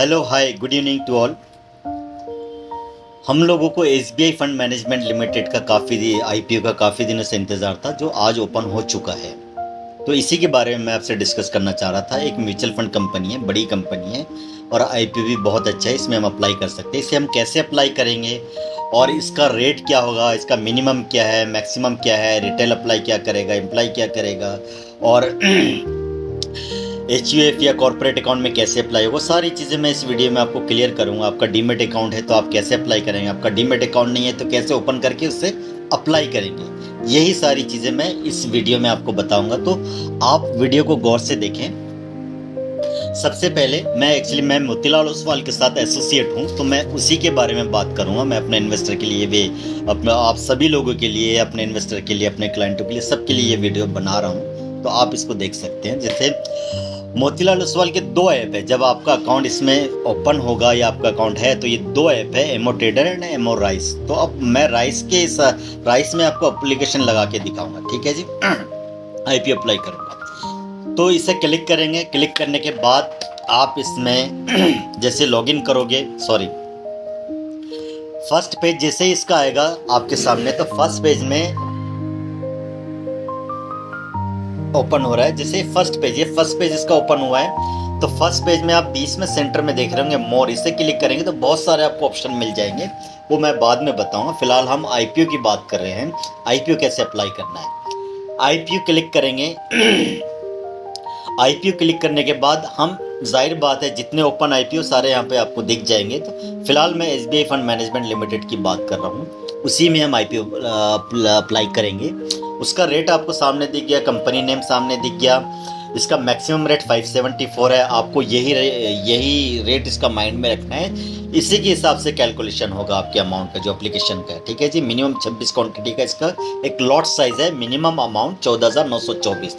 Hello hi good evening to all. हम लोगों को एसबीआई फंड मैनेजमेंट लिमिटेड का आईपीओ का काफ़ी दिनों से इंतज़ार था, जो आज ओपन हो चुका है। तो इसी के बारे में मैं आपसे डिस्कस करना चाह रहा था। एक म्यूचुअल फंड कंपनी है, बड़ी कंपनी है और आईपीओ भी बहुत अच्छा है। इसमें हम अप्लाई कर सकते हैं। इसे हम कैसे अप्लाई करेंगे और इसका रेट क्या होगा, इसका मिनिमम क्या है, मैक्सिमम क्या है, रिटेल अप्लाई क्या करेगा, एम्प्लॉय क्या करेगा और एच या कॉर्पोरेट अकाउंट में कैसे अप्लाई होगा, सारी चीज़ें मैं इस वीडियो में आपको क्लियर करूंगा। आपका डीमेट अकाउंट है तो आप कैसे अप्लाई करेंगे, आपका डीमेट अकाउंट नहीं है तो कैसे ओपन करके उससे अप्लाई करेंगे, यही सारी चीज़ें मैं इस वीडियो में आपको बताऊंगा। तो आप वीडियो को गौर से देखें। सबसे पहले मैं मोतीलाल ओसवाल के साथ एसोसिएट हूं, तो मैं उसी के बारे में बात करूंगा। मैं अपने इन्वेस्टर के लिए भी, अपना आप सभी लोगों के लिए, अपने इन्वेस्टर के लिए, अपने क्लाइंटों के लिए, सबके लिए ये वीडियो बना रहा हूं, तो आप इसको देख सकते हैं। जैसे मोतीलाल ओसवाल के दो ऐप है। जब आपका अकाउंट इसमें ओपन होगा या आपका अकाउंट है तो ये दो ऐप है, MO trader and MO rise. तो अब मैं राइस में आपको एप्लीकेशन लगा के दिखाऊंगा, ठीक है जी। आईपी अप्लाई करूंगा तो इसे क्लिक करेंगे। क्लिक करने के बाद आप इसमें जैसे लॉगिन करोगे, फर्स्ट पेज जैसे ही इसका आएगा आपके सामने, तो फर्स्ट पेज में ओपन हो रहा है। जैसे फर्स्ट पेज इसका ओपन हुआ है, तो फर्स्ट पेज में आप बीच में सेंटर में देख रहे होंगे मोर, इसे क्लिक करेंगे तो बहुत सारे आपको ऑप्शन मिल जाएंगे, वो मैं बाद में बताऊंगा। फिलहाल हम आईपीओ की बात कर रहे हैं, आईपीओ कैसे अप्लाई करना है। आईपीओ क्लिक करेंगे। आईपीओ क्लिक करने के बाद हम, जाहिर बात है, जितने ओपन आईपीओ सारे यहाँ पे आपको दिख जाएंगे। तो फिलहाल मैं एसबीआई फंड मैनेजमेंट लिमिटेड की बात कर रहा हूँ, उसी में हम आईपीओ अप्लाई करेंगे। उसका रेट आपको सामने दिख गया, कंपनी नेम सामने दिख गया। इसका मैक्सिमम रेट 574 है। आपको यही रेट इसका माइंड में रखना है। इसी के हिसाब से कैलकुलेशन होगा आपके अमाउंट का, जो एप्लीकेशन का है, ठीक है जी। मिनिमम 26 क्वांटिटी का इसका एक लॉट साइज है। Minimum amount 14,924।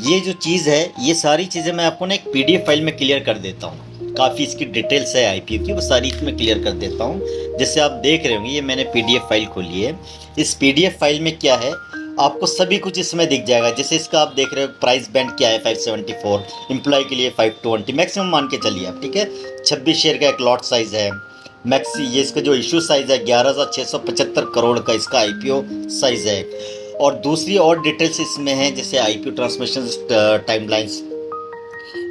ये जो चीज़ है, ये सारी चीज़ें मैं आपको ना एक पीडीएफ फाइल में क्लियर कर देता हूँ। काफ़ी इसकी डिटेल्स है आईपीओ की, वो सारी इसमें क्लियर कर देता हूँ। जैसे आप देख रहे होंगे, ये मैंने पीडीएफ फाइल खोली है। इस पीडीएफ फाइल में क्या है, आपको सभी कुछ इसमें दिख जाएगा। जैसे इसका आप देख रहे हो, प्राइस बैंड क्या है 574, एम्प्लॉय के लिए 520, मैक्सिमम मान के चलिए आप, ठीक है। 26 शेयर का एक लॉट साइज है। ये इसका जो इशू साइज है 11,675 करोड़ का इसका आईपीओ साइज है। और दूसरी और डिटेल्स इसमें है, जैसे आईपीओ ट्रांसमिशन टाइमलाइंस।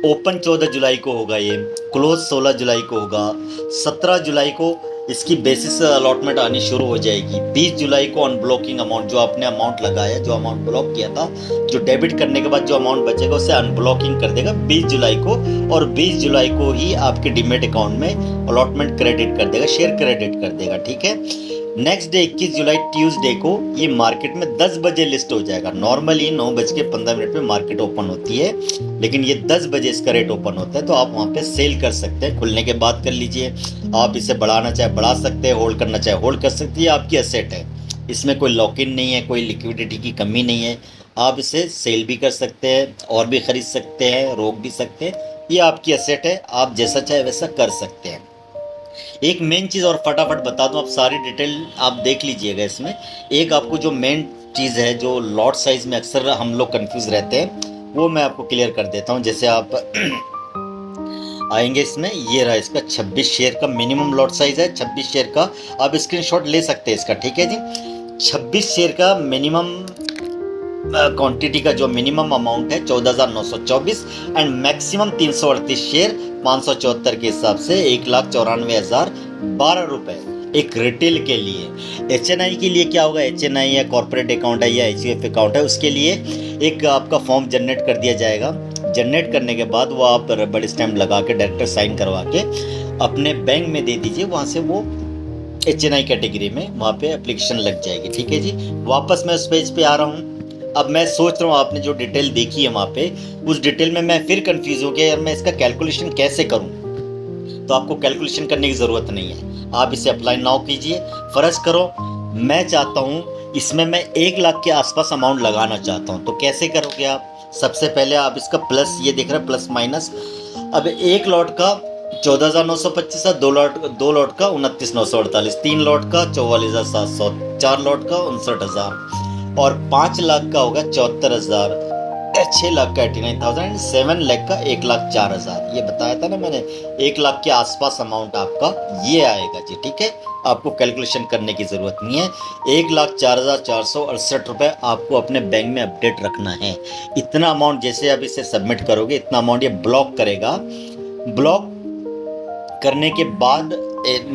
ओपन 14 जुलाई को होगा, ये क्लोज 16 जुलाई को होगा। 17 जुलाई को इसकी बेसिस अलॉटमेंट आनी शुरू हो जाएगी। 20 जुलाई को अनब्लॉकिंग अमाउंट, जो आपने अमाउंट लगाया, जो अमाउंट ब्लॉक किया था, जो डेबिट करने के बाद जो अमाउंट बचेगा उसे अनब्लॉकिंग कर देगा 20 जुलाई को। और 20 जुलाई को ही आपके डीमेट अकाउंट में अलॉटमेंट क्रेडिट कर देगा, शेयर क्रेडिट कर देगा, ठीक है। नेक्स्ट डे 21 जुलाई ट्यूसडे को ये मार्केट में 10 बजे लिस्ट हो जाएगा। नॉर्मली 9:15 में मार्केट ओपन होती है, लेकिन ये 10 बजे इसका रेट ओपन होता है। तो आप वहाँ पे सेल कर सकते हैं। खुलने के बाद कर लीजिए। आप इसे बढ़ाना चाहे बढ़ा सकते हैं, होल्ड करना चाहे होल्ड कर सकते हैं। आपकी एसेट है, इसमें कोई लॉक इन नहीं है, कोई लिक्विडिटी की कमी नहीं है। आप इसे सेल भी कर सकते हैं और भी खरीद सकते हैं, रोक भी सकते हैं। ये आपकी एसेट है, आप जैसा चाहे वैसा कर सकते हैं। एक मेन चीज़ और फटाफट बता दूं, आप सारी डिटेल आप देख लीजिएगा इसमें। एक आपको जो मेन चीज़ है, जो लॉट साइज में अक्सर हम लोग कंफ्यूज रहते हैं, वो मैं आपको क्लियर कर देता हूं। जैसे आप आएंगे इसमें, ये रहा इसका 26 शेयर का मिनिमम लॉट साइज है। 26 शेयर का आप स्क्रीनशॉट ले सकते हैं इसका, ठीक है जी। 26 शेयर का मिनिमम क्वांटिटी का जो मिनिमम अमाउंट है 14,924 एंड मैक्सिमम 338 शेयर 574 के हिसाब से 1,94,012 रुपए एक रिटेल के लिए। एचएनआई के लिए क्या होगा, एचएनआई या कॉर्पोरेट अकाउंट है या एचयूएफ अकाउंट है, उसके लिए एक आपका फॉर्म जनरेट कर दिया जाएगा। जनरेट करने के बाद वो आप रबड़ स्टैम्प लगा के डायरेक्टर साइन करवा के अपने बैंक में दे दीजिए। वहाँ से वो एचएनआई कैटेगरी में वहाँ पे एप्लीकेशन लग जाएगी, ठीक है जी। वापस मैं उस पेज पे आ रहा हूँ। अब मैं सोच रहा हूँ, आपने जो डिटेल देखी है वहाँ पे, उस डिटेल में मैं फिर कंफ्यूज हो गया, यार मैं इसका कैलकुलेशन कैसे करूँ। तो आपको कैलकुलेशन करने की ज़रूरत नहीं है, आप इसे अप्लाई नाउ कीजिए। फ़र्ज करो मैं चाहता हूँ इसमें मैं 1 लाख के आसपास अमाउंट लगाना चाहता हूँ, तो कैसे करोगे आप। सबसे पहले आप इसका प्लस, ये देख रहे हैं प्लस माइनस। अब एक लॉट का 14,925 है, दो लॉट का 29,948, 3 लॉट का 44,700, 4 लॉट का 59,000 और 5 लाख का होगा 74,000 6 लाख का 89,000, 7 लाख का 1,04,000, ये बताया था ना मैंने, 1 लाख के आसपास अमाउंट आपका ये आएगा जी। ठीक है, आपको कैलकुलेशन करने की ज़रूरत नहीं है। 1,04,468 रुपये आपको अपने बैंक में अपडेट रखना है। इतना अमाउंट जैसे आप इसे सबमिट करोगे, इतना अमाउंट ये ब्लॉक करेगा। ब्लॉक करने के बाद,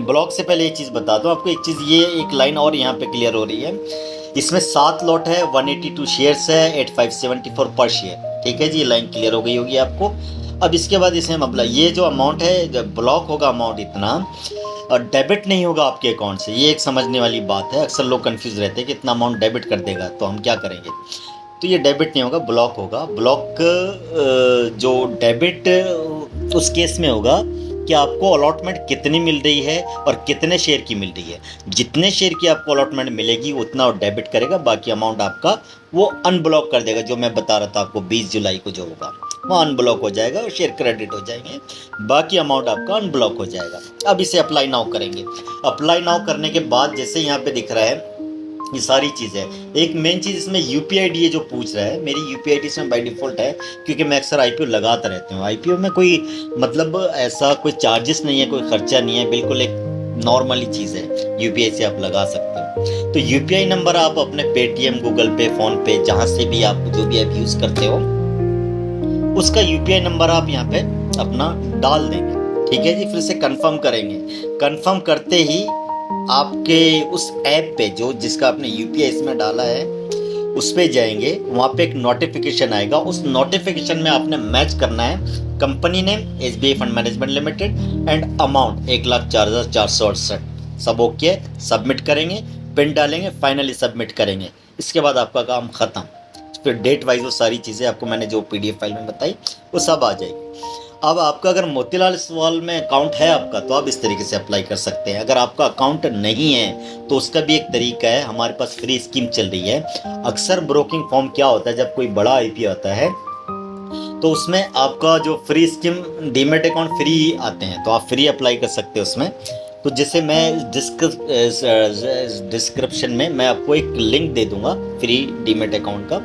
ब्लॉक से पहले एक चीज़ बता दूँ आपको, एक चीज़, ये एक लाइन और यहाँ पे क्लियर हो रही है। इसमें 7 लॉट है, 182 शेयर्स है, 8574 पर शेयर। ठीक है जी, ये लाइन क्लियर हो गई होगी आपको। अब इसके बाद इसे हम अप्लाई, ये जो अमाउंट है, जब ब्लॉक होगा अमाउंट इतना, और डेबिट नहीं होगा आपके अकाउंट से। ये एक समझने वाली बात है, अक्सर लोग कंफ्यूज रहते हैं कि इतना अमाउंट डेबिट कर देगा तो हम क्या करेंगे। तो ये डेबिट नहीं होगा, ब्लॉक होगा। ब्लॉक जो डेबिट उस केस में होगा कि आपको अलॉटमेंट कितनी मिल रही है और कितने शेयर की मिल रही है। जितने शेयर की आपको अलॉटमेंट मिलेगी उतना डेबिट करेगा, बाकी अमाउंट आपका वो अनब्लॉक कर देगा। जो मैं बता रहा था आपको 20 जुलाई को जो होगा वो अनब्लॉक हो जाएगा और शेयर क्रेडिट हो जाएंगे, बाकी अमाउंट आपका अनब्लॉक हो जाएगा। अब इसे अप्लाई नाउ करेंगे। अप्लाई नाउ करने के बाद जैसे यहाँ पे दिख रहा है ये सारी चीज़ें, एक मेन चीज़ इसमें यूपीआई आईडी ये जो पूछ रहा है, मेरी यूपीआई आईडी इसमें बाय डिफ़ॉल्ट है, क्योंकि मैं अक्सर आईपीओ लगाता रहता हूँ। आईपीओ में कोई मतलब ऐसा कोई चार्जेस नहीं है, कोई खर्चा नहीं है, बिल्कुल एक नॉर्मली चीज़ है, यूपीआई से आप लगा सकते हो। तो यूपीआई नंबर आप अपने पेटीएम, गूगल पे, फ़ोन पे, जहाँ से भी आप जो भी ऐप यूज़ करते हो उसका यूपीआई नंबर आप यहाँ पे अपना डाल देंगे। ठीक है जी, फिर से कंफर्म करेंगे। कंफर्म करते ही आपके उस ऐप पे जो जिसका आपने यूपीआई इसमें डाला है उस पे जाएंगे, वहाँ पे एक नोटिफिकेशन आएगा। उस नोटिफिकेशन में आपने मैच करना है company name SBI fund management limited and amount 1,04,468। सब ओके, सबमिट करेंगे, पिन डालेंगे, फाइनली सबमिट करेंगे। इसके बाद आपका काम ख़त्म। फिर डेट वाइज वो सारी चीज़ें आपको मैंने जो पीडीएफ फाइल में बताई वो सब आ जाएगी। अब आपका अगर मोतीलाल ओसवाल में अकाउंट है आपका तो आप इस तरीके से अप्लाई कर सकते हैं। अगर आपका अकाउंट नहीं है तो उसका भी एक तरीका है, हमारे पास फ्री स्कीम चल रही है। अक्सर ब्रोकिंग फॉर्म क्या होता है, जब कोई बड़ा आईपीओ आता है तो उसमें आपका जो free scheme demat account free आते हैं, तो आप फ्री अप्लाई कर सकते हो उसमें। तो जैसे मैं डिस्क्रिप्शन में मैं आपको एक लिंक दे दूंगा फ्री डीमेट अकाउंट का,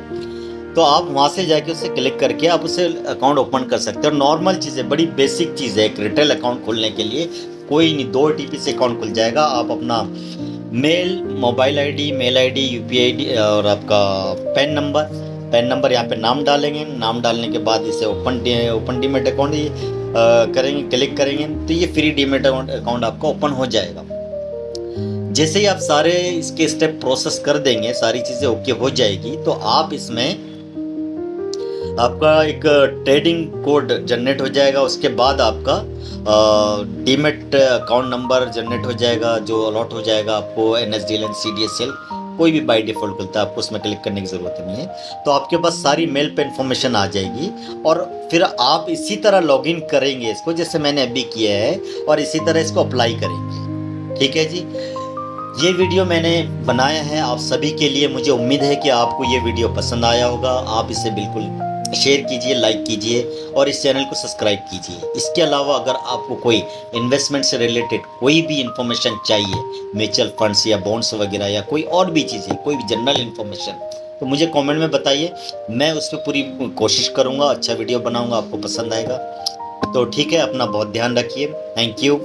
तो आप वहाँ से जाके उसे क्लिक करके आप उसे अकाउंट ओपन कर सकते हो। नॉर्मल चीज़ है, बड़ी बेसिक चीज़ है। एक रिटेल अकाउंट खोलने के लिए कोई नहीं, 2 OTP से अकाउंट खुल जाएगा। आप अपना mail, mobile ID, mail ID, UPI ID और आपका पैन नंबर यहाँ पे नाम डालेंगे। नाम डालने के बाद इसे ओपन डीमेट अकाउंट करेंगे, क्लिक करेंगे तो ये फ्री डीमेट अकाउंट आपका ओपन हो जाएगा। जैसे ही आप सारे इसके स्टेप प्रोसेस कर देंगे, सारी चीज़ें ओके हो जाएगी, तो आप इसमें आपका एक ट्रेडिंग कोड जनरेट हो जाएगा। उसके बाद आपका डीमेट अकाउंट नंबर जनरेट हो जाएगा, जो अलॉट हो जाएगा आपको NSDL एंड CDSL, कोई भी बाय डिफ़ॉल्ट खुलता है, आपको उसमें क्लिक करने की ज़रूरत नहीं है। तो आपके पास सारी मेल पे इन्फॉर्मेशन आ जाएगी और फिर आप इसी तरह लॉगिन करेंगे इसको जैसे मैंने अभी किया है, और इसी तरह इसको अप्लाई करेंगे। ठीक है जी, ये वीडियो मैंने बनाया है आप सभी के लिए। मुझे उम्मीद है कि आपको ये वीडियो पसंद आया होगा। आप इसे बिल्कुल शेयर कीजिए, लाइक कीजिए और इस चैनल को सब्सक्राइब कीजिए। इसके अलावा अगर आपको कोई इन्वेस्टमेंट से रिलेटेड कोई भी इन्फॉर्मेशन चाहिए, म्यूचुअल फंड्स या बॉन्ड्स वगैरह या कोई और भी चीज़ें, कोई भी जनरल इन्फॉर्मेशन, तो मुझे कमेंट में बताइए, मैं उस पर पूरी कोशिश करूँगा, अच्छा वीडियो बनाऊँगा, आपको पसंद आएगा। तो ठीक है, अपना बहुत ध्यान रखिए। Thank you.